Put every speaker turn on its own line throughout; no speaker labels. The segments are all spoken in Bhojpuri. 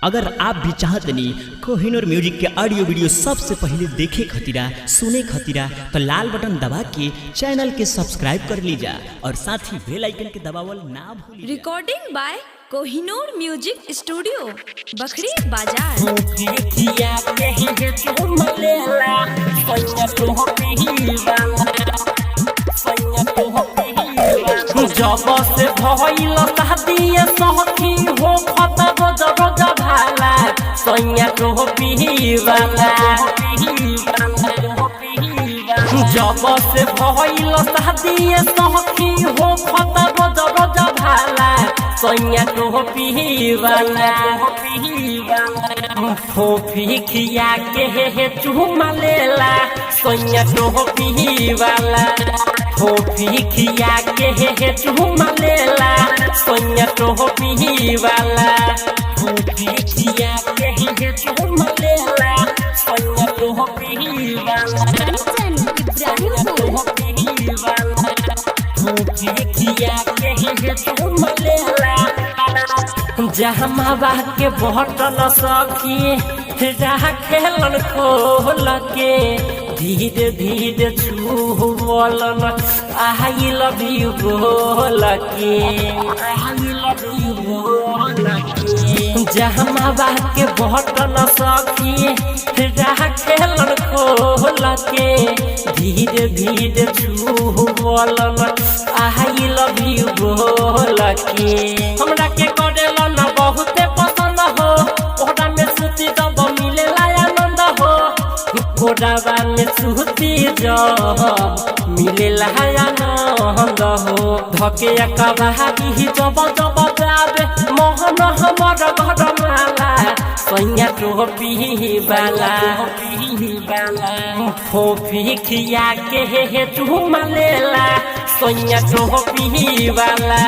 अगर आप भी चाहते नहीं कोहिनूर म्यूजिक के ऑडियो वीडियो सबसे पहले देखे खतीरा सुने खतीरा तो लाल बटन दबा के चैनल के सब्सक्राइब कर लीजा और साथ ही बेल आइकन के दबावल ना भूलिए।
Recording by Kohinoor music studio Bakhri Bazar.
जब से भइल शादी सखी हो खता रोज रोज भाला सैया तो पीवाला। जब से भइल शादी सखी हो खता रोज रोज भाला सैया तो पीवाला। फोफी खिया के चुमा लेला सैया तो पीवाला। फोफी खिया के चुमा लेला सैया तो पीवाला। फोफी खिया के चुमा लेला सैया तो पीवाला। फोफी खिया के चुमा लेला जहमा के बटन सखी खेलन खोल के धीरे धीरे छूबलन आई लव यू बोल के। जहमा के बटन सखी खेलन खोल के धीरे धीरे छूबलन आई लव यू बोल के। हमरा के करेला ना बहुते पसंद हो ओहरा में सुती जब मिलेला आनंद हो। ओहरा में सुती जब मिलेला आनंद हो। धके कबाही जब जब जाबे मोहन हमर घर माला सैया तो पीवाला। फोफी खिया के चुमा लेला सैया तो पीवाला।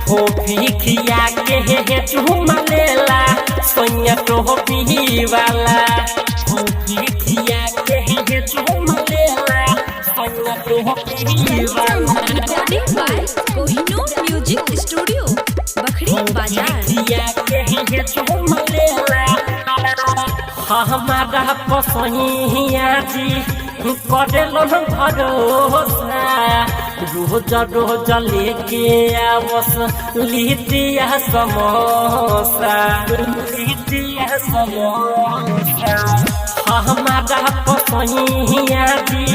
फोफी खिया के चुमा लेला सैया तो पीवाला। फोफी खिया के चुमा लेला सैया तो पीवाला।
Recording by Kohinoor music studio Bakhri Bazar.
खिया के चुमा लेला हमारा पसैया जी करेलन भरोसा रोज रोज लेके आवस लिट्टिया समोसा। हमारा पसैया जी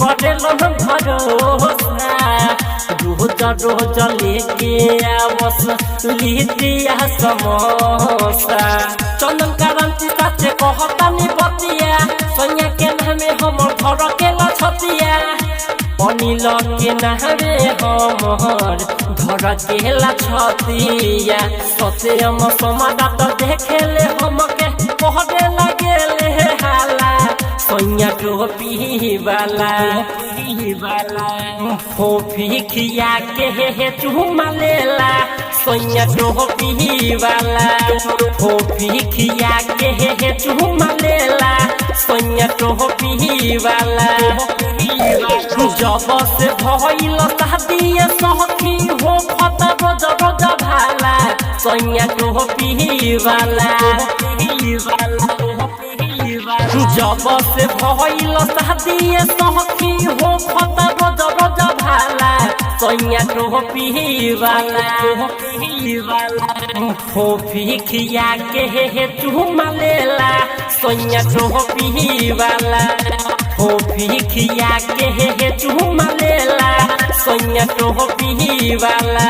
करेलन भरोसा रोज रोज लेके आवस लिट्टिया समोसा। चंदन क्रांति साथे कहतानी बतिया सैया के नामे हमर घर के लछतिया। अनिल के नामे हमर घर के लछतिया। सत्यम समादात देखेले हमके कहरे लगेले हाला सैया तो पीवाला। फोफी खिया के चुमा लेला सैया तो पीवाला। फोफी खिया के चुमा लेला सैया तो पीवाला। जब से भइल शादी सखी हो खता रोज रोज भाला सैया तो पीवाला। जब से भइल शादी सखी हो खता रोज रोज भाला सैया तो पीवाला। फोफी खिया के चुमा लेला सैया तो पीवाला। फोफी खिया के चुमा लेला सैया तो पीवाला।